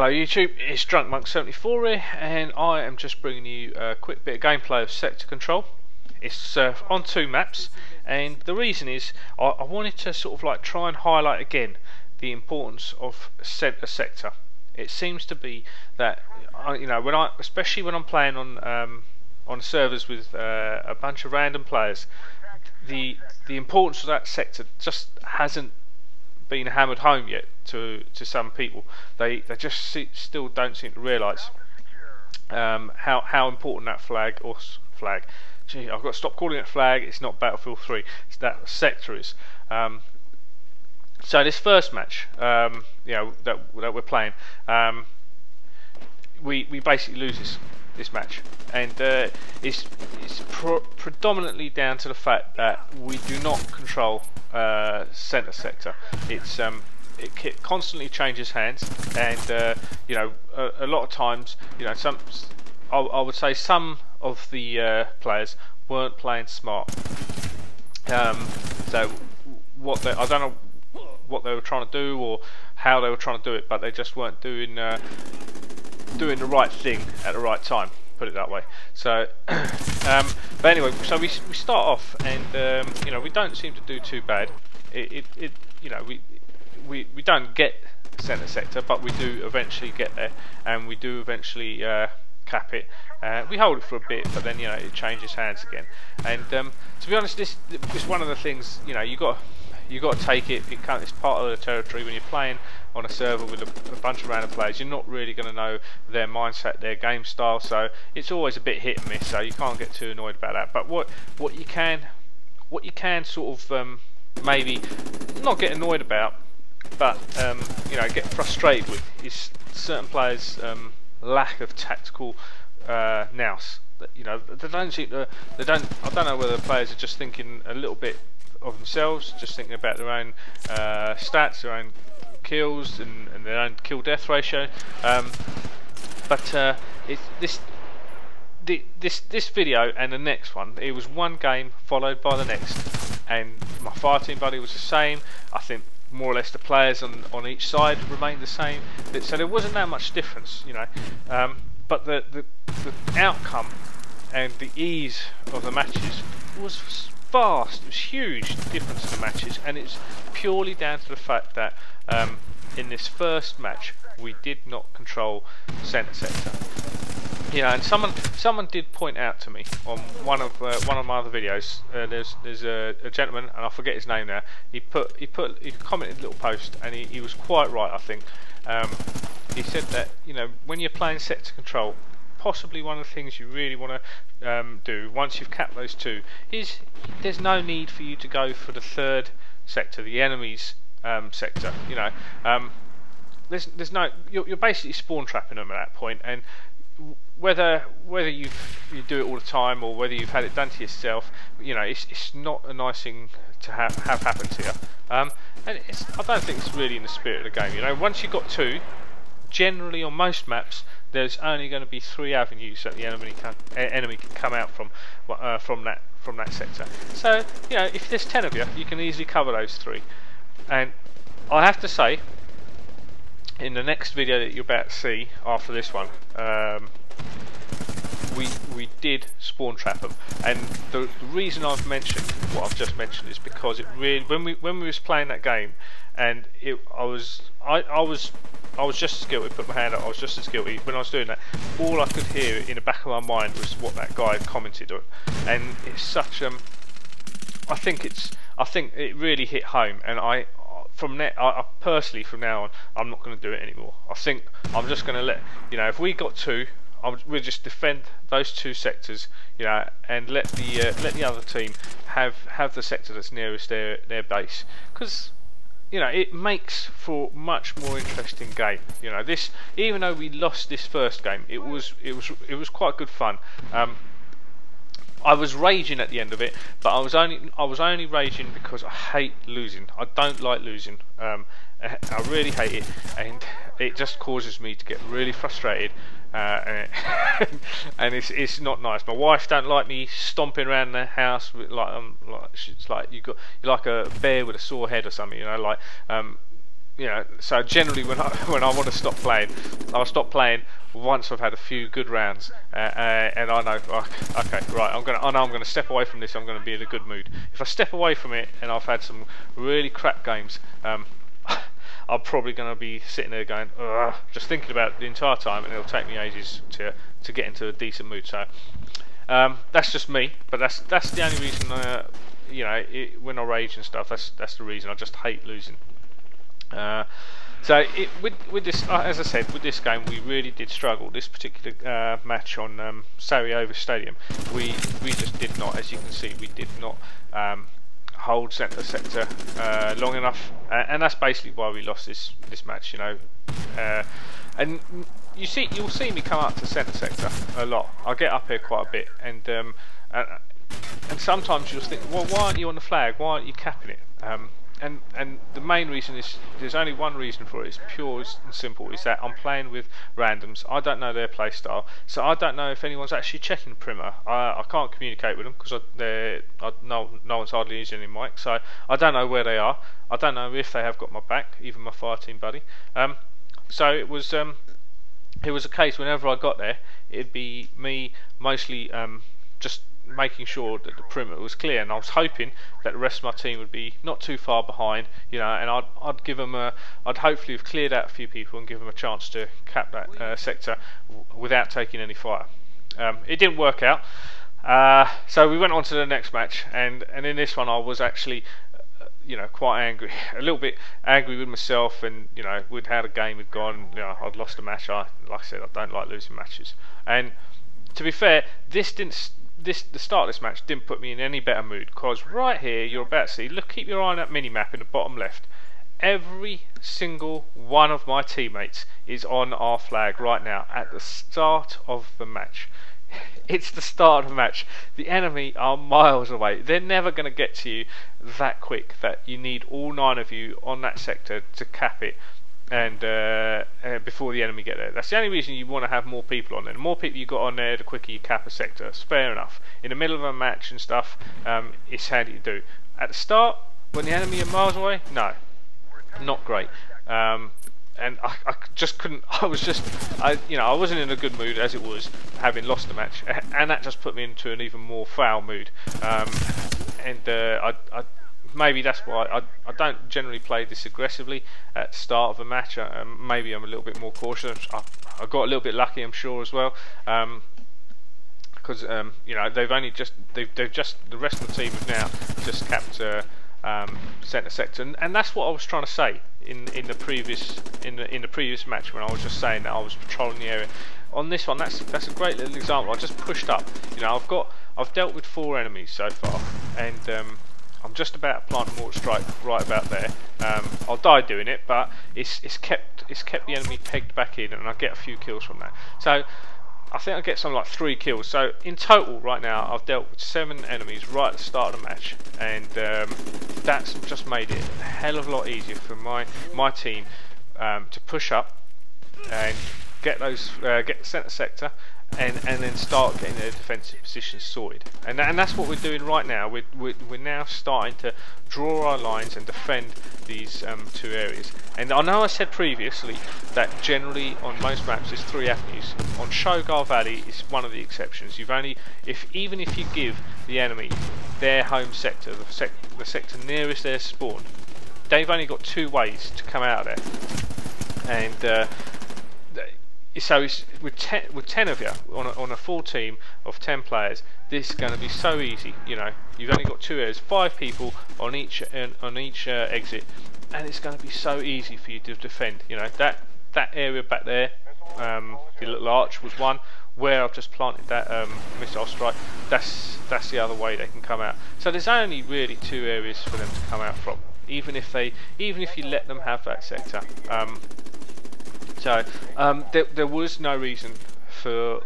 Hello YouTube, it's Drunk Monk 74 here, and I am just bringing you a quick bit of gameplay of Sector Control. It's on 2 maps, and the reason is I wanted to sort of like try and highlight again the importance of a sector. It seems to be that you know, especially when I'm playing on servers with a bunch of random players, the importance of that sector just hasn't been hammered home yet to some people. They just still don't seem to realise how important that flag. Gee, I've got to stop calling it flag. It's not Battlefield 3. That sector is. So this first match, you know, that we're playing, we basically lose this match, and it's predominantly down to the fact that we do not control centre sector. It constantly changes hands, and you know, a lot of times, you know, I would say some of the players weren't playing smart. So I don't know what they were trying to do or how they were trying to do it, but they just weren't doing the right thing at the right time, put it that way. So but anyway, so we start off, and you know, we don't seem to do too bad. You know, we don't get centre sector, but we do eventually get there, and we do eventually cap it. We hold it for a bit, but then, you know, it changes hands again. And to be honest, this is one of the things, you know, you got to take it. It's part of the territory. When you're playing on a server with a bunch of random players, you're not really going to know their mindset, their game style, so it's always a bit hit and miss, so you can't get too annoyed about that. But what you can sort of maybe not get annoyed about, but you know, get frustrated with, is certain players' lack of tactical nous. You know, I don't know whether the players are just thinking a little bit of themselves, just thinking about their own stats, their own kills, and their own kill-death ratio. But this video and the next one, it was one game followed by the next, and my fireteam buddy was the same. I think more or less the players on each side remained the same, so there wasn't that much difference, you know. But the outcome and the ease of the matches was vast. It was huge difference in the matches, and it's purely down to the fact that in this first match we did not control centre sector. You know, and someone did point out to me on one of my other videos. There's a gentleman, and I forget his name now. He commented a little post, and he was quite right, I think. He said that, you know, when you're playing sector control, possibly one of the things you really want to do once you've capped those 2 is there's no need for you to go for the 3rd sector, the enemy's sector. You know, there's no, you're basically spawn trapping them at that point, and whether you do it all the time or whether you've had it done to yourself, you know, it's not a nice thing to have happen to you. And I don't think it's really in the spirit of the game. You know, once you've got 2, generally on most maps, there's only going to be 3 avenues that the enemy can come out from that sector. So, you know, if there's 10 of you, you can easily cover those 3. And I have to say, in the next video that you're about to see after this one, we did spawn trap them, and the reason I've mentioned what I've just mentioned is because it really, when we was playing that game, and I was just as guilty. Put my hand up. I was just as guilty when I was doing that. All I could hear in the back of my mind was what that guy had commented on, and it's such I think it really hit home, and I personally, from now on, I'm not going to do it anymore. I think I'm just going to let, you know, if we got 2, we'll just defend those 2 sectors, you know, and let the other team have the sector that's nearest their base, because, you know, it makes for much more interesting game. You know, this, even though we lost this first game, it was quite good fun. I was raging at the end of it, but I was only raging because I hate losing. I don't like losing. I really hate it, and it just causes me to get really frustrated. And it's not nice. My wife don't like me stomping around the house with, like she's like, you're like a bear with a sore head or something, you know, like you know, so generally when I when I want to stop playing, I'll stop playing once I've had a few good rounds, and I know, okay, right, I know I'm gonna step away from this. I'm gonna be in a good mood. If I step away from it and I've had some really crap games, I'm probably gonna be sitting there going, ugh, just thinking about it the entire time, and it'll take me ages to get into a decent mood. So that's just me, but that's the only reason. You know, when I rage and stuff, that's the reason. I just hate losing. So with this, as I said, with this game, we really did struggle. This particular match on Sarajevo Stadium, we just did not, as you can see, we did not hold centre sector long enough, and that's basically why we lost this match. You know, and you'll see me come up to centre sector a lot. I get up here quite a bit, and sometimes you'll think, well, why aren't you on the flag? Why aren't you capping it? And the main reason is, there's only one reason for it. It's pure and simple. Is that I'm playing with randoms. I don't know their play style, so I don't know if anyone's actually checking the perimeter. I can't communicate with them because no one's hardly using any mic, so I don't know where they are. I don't know if they have got my back, even my fire team buddy. So it was a case whenever I got there, it'd be me mostly just making sure that the perimeter was clear, and I was hoping that the rest of my team would be not too far behind, you know, and I'd give them I'd hopefully have cleared out a few people and give them a chance to cap that sector without taking any fire. It didn't work out, so we went on to the next match, and in this one I was actually you know, quite angry, a little bit angry with myself, and you know, with how the game had gone. You know, I'd lost a match. Like I said, I don't like losing matches, and to be fair, the start of this match didn't put me in any better mood, because right here you're about to see, look, keep your eye on that mini map in the bottom left. Every single one of my teammates is on our flag right now at the start of the match. It's the start of the match. The enemy are miles away. They're never going to get to you that quick that you need all 9 of you on that sector to cap it, and before the enemy get there. That's the only reason you want to have more people on there. The more people you got on there, the quicker you cap a sector. It's fair enough. In the middle of a match and stuff, it's handy to do. At the start, when the enemy are miles away, no, not great. And I just couldn't. I wasn't in a good mood as it was, having lost the match, and that just put me into an even more foul mood. Maybe that's why I don't generally play this aggressively at the start of a match. Maybe I'm a little bit more cautious. I got a little bit lucky, I'm sure, as well, because you know, they've just the rest of the team have now just capped centre sector, and that's what I was trying to say in the previous match, when I was just saying that I was patrolling the area. On this one, that's a great little example. I just pushed up. You know, I've dealt with 4 enemies so far, and I'm just about to plant a mortar strike right about there. I'll die doing it, but it's kept the enemy pegged back in, and I get a few kills from that. So I think I get something like 3 kills. So in total, right now, I've dealt with 7 enemies right at the start of the match, and that's just made it a hell of a lot easier for my team to push up and get the centre sector, and then start getting their defensive positions sorted. And that's what we're doing right now. We're now starting to draw our lines and defend these 2 areas. And I know I said previously that generally on most maps there's 3 avenues. On Shogar Valley is one of the exceptions. Even if you give the enemy their home sector, the sector nearest their spawn, they've only got 2 ways to come out of there. And so with 10 of you on a full team of 10 players, this is going to be so easy. You know, you've only got 2 areas, 5 people on each exit, and it's going to be so easy for you to defend. You know, that area back there, the little arch was one where I've just planted that missile strike. That's the other way they can come out. So there's only really 2 areas for them to come out from, even if you let them have that sector. So there was no reason for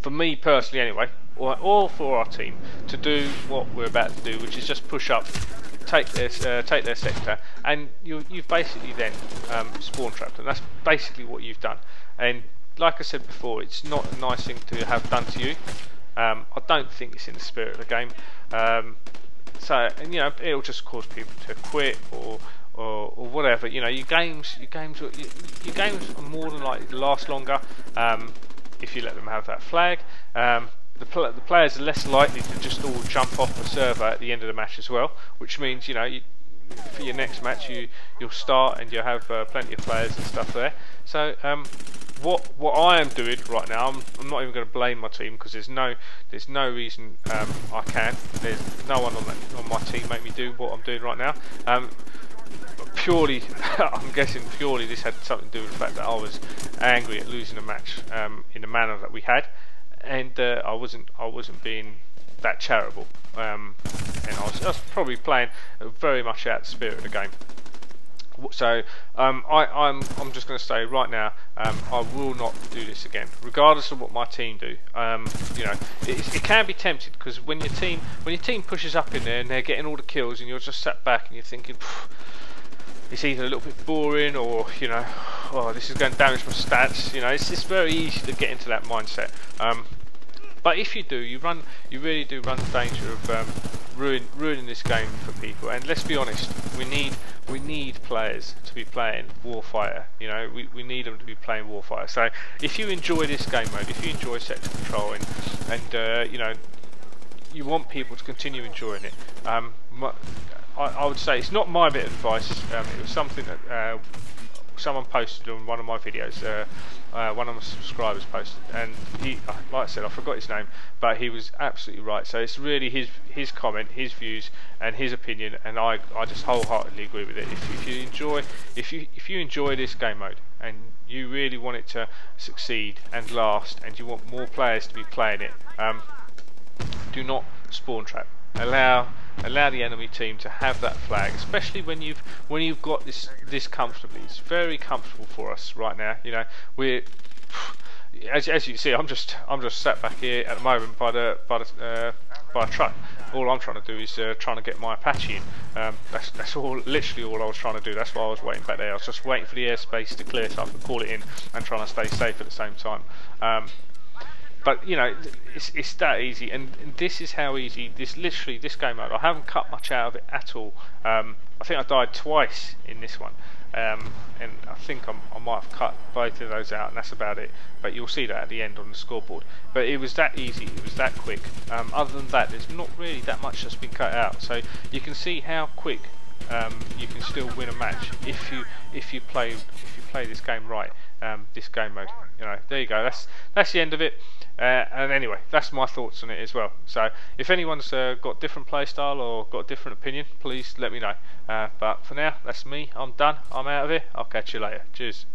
me personally, anyway, or for our team, to do what we're about to do, which is just push up, take their sector, and you've basically then spawn trapped, and that's basically what you've done. And like I said before, it's not a nice thing to have done to you. I don't think it's in the spirit of the game. So, and you know, it'll just cause people to quit, or or whatever. You know, your games are more than likely to last longer if you let them have that flag. The players are less likely to just all jump off the server at the end of the match as well, which means, you know, for your next match you'll start and you'll have plenty of players and stuff there. So what I am doing right now, I'm not even going to blame my team, because there's no reason I can. There's no one on my team make me do what I'm doing right now. Purely, I'm guessing purely this had something to do with the fact that I was angry at losing a match in the manner that we had, and I wasn't being that charitable, and I was probably playing very much out of the spirit of the game. So I'm just going to say right now, I will not do this again, regardless of what my team do. You know, it can be tempted, because when your team pushes up in there and they're getting all the kills, and you're just sat back and you're thinking, it's either a little bit boring, or, you know, oh, this is going to damage my stats. You know, it's very easy to get into that mindset. But if you do, you really do run the danger of ruining this game for people. And let's be honest, we need players to be playing Warfighter. You know, we need them to be playing Warfighter. So if you enjoy this game mode, if you enjoy sector control, and you know, you want people to continue enjoying it, I would say it's not my bit of advice. It was something that someone posted on one of my videos. One of my subscribers posted, and he, like I said, I forgot his name, but he was absolutely right. So it's really his comment, his views, and his opinion, and I just wholeheartedly agree with it. If you enjoy this game mode, and you really want it to succeed and last, and you want more players to be playing it, do not spawn trap. Allow the enemy team to have that flag, especially when you've got this comfortably. It's very comfortable for us right now. You know, we're, as you can see, I'm just sat back here at the moment by a truck. All I'm trying to do is trying to get my Apache in. That's literally all I was trying to do. That's why I was waiting back there. I was just waiting for the airspace to clear so I could call it in, and trying to stay safe at the same time. But you know, it's that easy, and this is how easy this game mode. I haven't cut much out of it at all. I think I died twice in this one, and I think I might have cut both of those out, and that's about it. But you'll see that at the end on the scoreboard. But it was that easy, it was that quick. Other than that, there's not really that much that's been cut out. So you can see how quick you can still win a match if you play this game right. This game mode. You know, there you go. That's the end of it. And anyway, that's my thoughts on it as well. So if anyone's got different playstyle or got a different opinion, please let me know. But for now, that's me. I'm done. I'm out of here. I'll catch you later. Cheers.